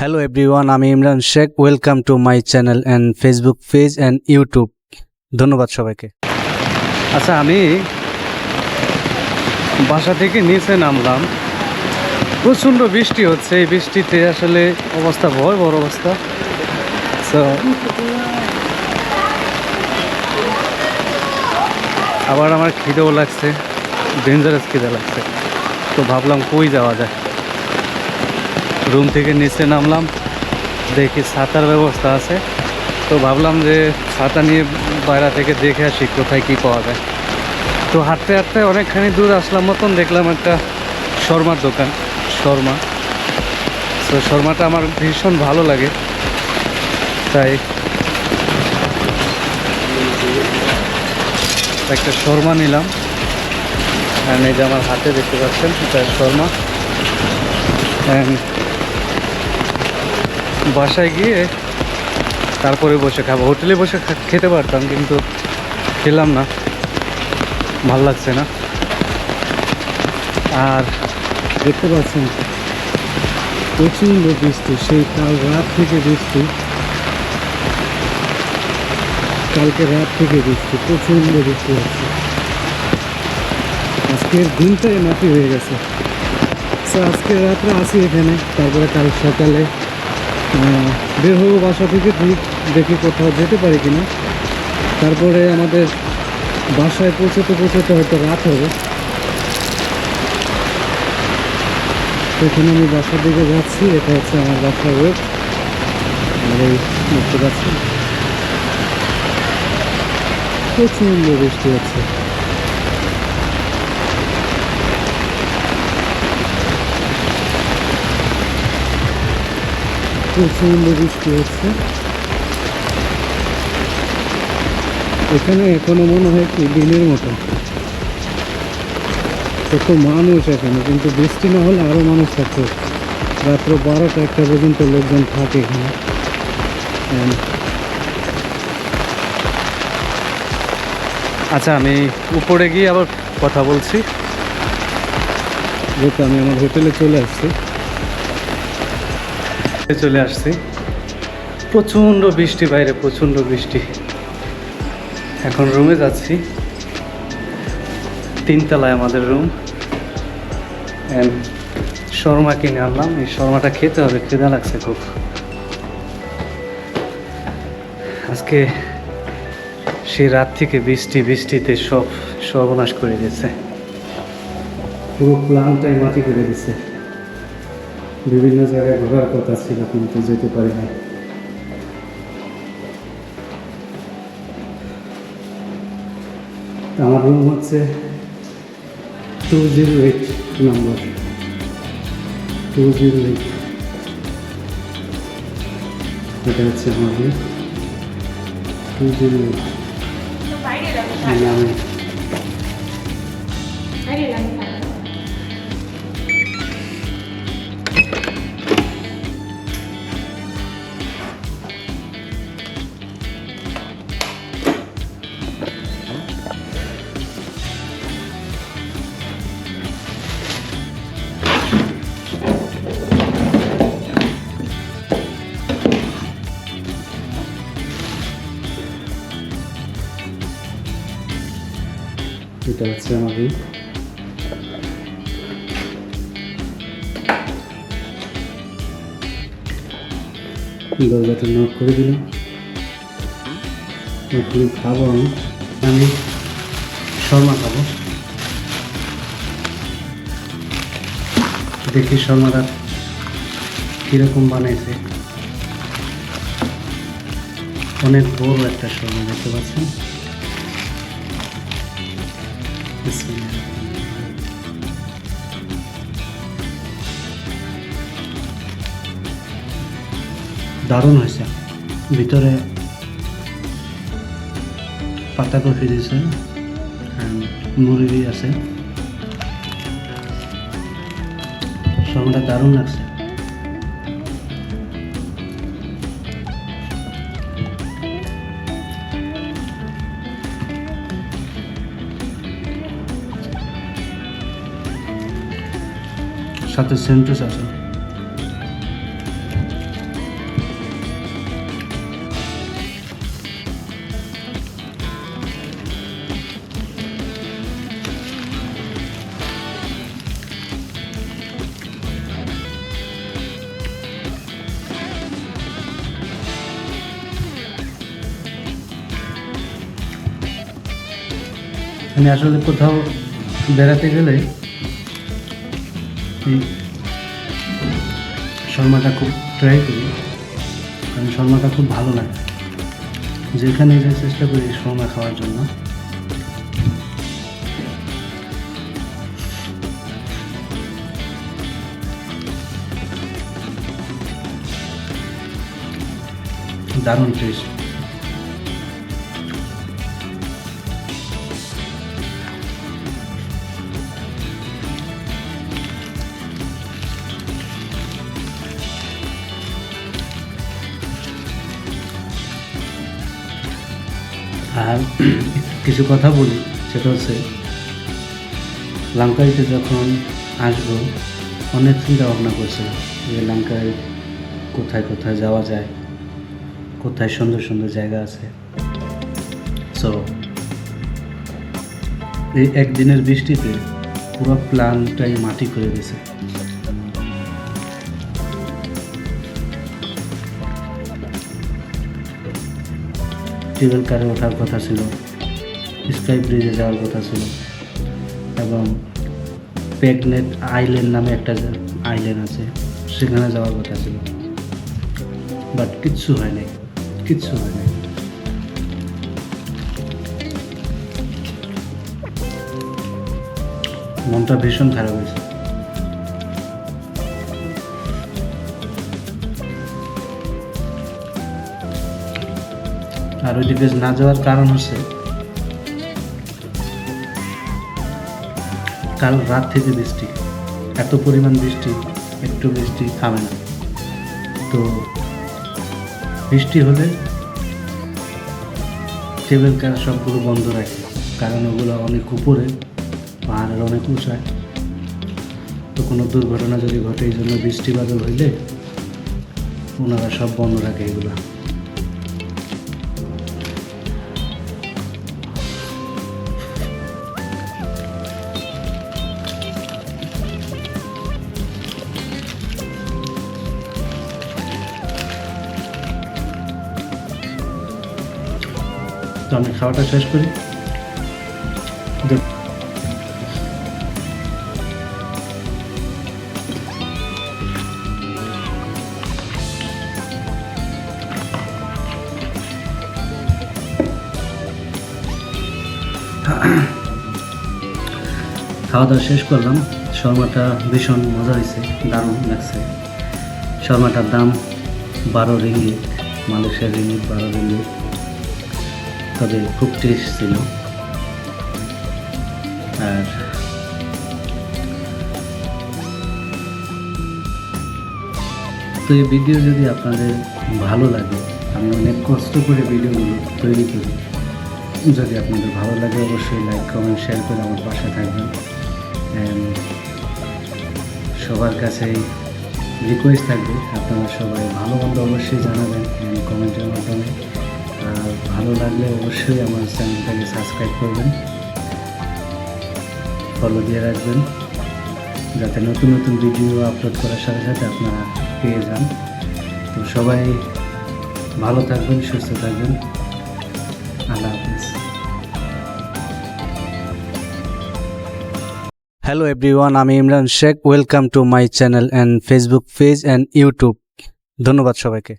Hello everyone, আমি Imran Sheikh. Welcome to my channel and Facebook page and YouTube. ধন্যবাদ সবাইকে। আচ্ছা, আমি বাসা থেকে নিচে নামলাম, প্রচণ্ড বৃষ্টি হচ্ছে। এই বৃষ্টিতে আসলে অবস্থা ভয়াবহ অবস্থা। তো আবার আমার খিদেও লাগছে, ডেঞ্জারাস খিদে লাগছে। তো ভাবলাম কই যাওয়া যায়। রুম থেকে নিচে নামলাম, দেখি ছাতার ব্যবস্থা আছে। তো ভাবলাম যে ছাতা নিয়ে বাইরে থেকে দেখে আসি কোথায় কী পাওয়া যায়। তো হাঁটতে হাঁটতে অনেকখানি দূর আসলাম মতন, দেখলাম একটা শর্মার দোকান, শর্মা। তো শর্মাটা আমার ভীষণ ভালো লাগে, তাই একটা শর্মা নিলাম। আর এই যে আমার হাতে দেখতে পাচ্ছেন, এটা শর্মা। বাসায় গিয়ে তারপরে বসে খাবো। হোটেলে বসে খেতে পারতাম, কিন্তু খেলাম না, ভাল লাগছে না। আর দেখতে পাচ্ছেন প্রচণ্ড বৃষ্টি, সেই কাল রাত থেকে বৃষ্টি, কালকে রাত থেকে বৃষ্টি, প্রচণ্ড বৃষ্টি হচ্ছে। আজকের দিনটাই মাটি হয়ে গেছে। তো আজকে রাত্রে আসি এখানে, তারপরে কাল সকালে বের হবো বাসা থেকে, দেখি কোথাও যেতে পারি কিনা। তারপরে আমাদের বাসায় পৌঁছতে হয়তো রাত হবে। এখানে আমি বাসার দিকে যাচ্ছি, এটা হচ্ছে আমার বাসার রোড। আর এই দেখতে পাচ্ছি প্রচণ্ড বৃষ্টি হচ্ছে। প্রচণ্ড বৃষ্টি হচ্ছে এখানে। এখনো মনে হয় কি দিনের মতো, কত মানুষ এখানে, কিন্তু বৃষ্টি না হলে আরও মানুষ থাকতো। রাত্র 12টা-1টা পর্যন্ত লোকজন থাকে এখানে। আচ্ছা, আমি উপরে গিয়ে আবার কথা বলছি, যেহেতু আমি আমার হোটেলে চলে আসছি। প্রচণ্ড বৃষ্টি বাইরে, প্রচণ্ড বৃষ্টি। এখন রুমে যাচ্ছি, 3 তলায় আমাদের রুম। শর্মা কিনে আনলাম, এই শর্মাটা খেতে হবে, খিদা লাগছে খুব। আজকে সেই রাত থেকে বৃষ্টিতে সব সর্বনাশ করে দিয়েছে, পুরো প্ল্যানটাই মাটি করে দিয়েছে। বিভিন্ন জায়গায় ঘোরার কথা ছিল, কিন্তু যেতে পারি না। আমার রুম হচ্ছে 208 নম্বর, 208। এটা হচ্ছে আমার রুম 208। এটা হচ্ছে আমার রুম। দরজাটা নক করে দিলাম। এখন খাবো, আমি শর্মা খাবো। দেখি শর্মাটা কীরকম বানাইছে। অনেক বড় একটা শর্মা, দেখতে পাচ্ছেন। দারুণ হয়েছে। ভিতরে পাতাকপি দিয়েছে, মুরগি আছে। শর্মাটা দারুণ লাগছে। সাথে সেন্টোস আছে। আমি আসলে কোথাও বেড়াতে গেলে এই শর্মাটা খুব ট্রাই করি, কারণ শর্মাটা খুব ভালো লাগে। যেখানে যাই চেষ্টা করি শর্মা খাওয়ার জন্য। দারুণ টেস্ট। আর কিছু কথা বলি, সেটা হচ্ছে লঙ্কাইতে যখন আসবো অনেক চিন্তা ভাবনা করছিলাম যে লঙ্কায় কোথায় কোথায় যাওয়া যায়, কোথায় সুন্দর সুন্দর জায়গা আছে। সো এই একদিনের বৃষ্টিতে পুরো প্ল্যানটাই মাটি করে দিয়েছে। কেবল কারে ওঠার কথা ছিল, স্কাই ব্রিজে যাওয়ার কথা ছিল, এবং প্রেগনেট আইল্যান্ড নামে একটা আইল্যান্ড আছে, সেখানে যাওয়ার কথা ছিল। বাট কিচ্ছু হয় নাই, কিচ্ছু হয় নাই। মনটা ভীষণ খারাপ হয়েছে। আর ওইদিকে না যাওয়ার কারণ হচ্ছে কাল রাত থেকে বৃষ্টি, এত পরিমাণ বৃষ্টি, একটু বৃষ্টি থামে না। তো বৃষ্টি হলে কেবল কার সবগুলো বন্ধ রাখে, কারণ ওগুলো অনেক উপরে, পাহাড়ের অনেক উঁচায়। তো কোনো দুর্ঘটনা যদি ঘটে, এই জন্য বৃষ্টি বাদল হইলে ওনারা সব বন্ধ রাখে এগুলো। তো আমি খাওয়াটা শেষ করি। খাওয়া দাওয়া শেষ করলাম। শর্মাটা ভীষণ মজা হয়েছে, দারুণ লাগছে। শর্মাটার দাম 12 রিঙ্গিত, মালয়েশিয়ার রিঙ্গিত 12 রিঙ্গিত। তবে খুব টেস্ট ছিল। আর তো এই ভিডিও যদি আপনাদের ভালো লাগে, আমি অনেক কষ্ট করে ভিডিওগুলো তৈরি করি, যদি আপনাদের ভালো লাগে অবশ্যই লাইক কমেন্ট শেয়ার করে আমার পাশে থাকবেন। সবার কাছেই রিকোয়েস্ট থাকবে, আপনারা সবাই ভালো মন্দ অবশ্যই জানাবেন কমেন্টের মাধ্যমে। আর ভালো লাগলে অবশ্যই আমার চ্যানেলটাকে সাবস্ক্রাইব করবেন, ফলো দিয়ে রাখবেন, যাতে নতুন নতুন ভিডিও আপলোড করার সাথে সাথে আপনারা পেয়ে যান। তো সবাই ভালো থাকবেন, সুস্থ থাকবেন। আল্লাহ হাফিজ। Hello everyone, আমি Imran Sheikh. Welcome to my channel and Facebook page and YouTube. ধন্যবাদ সবাইকে।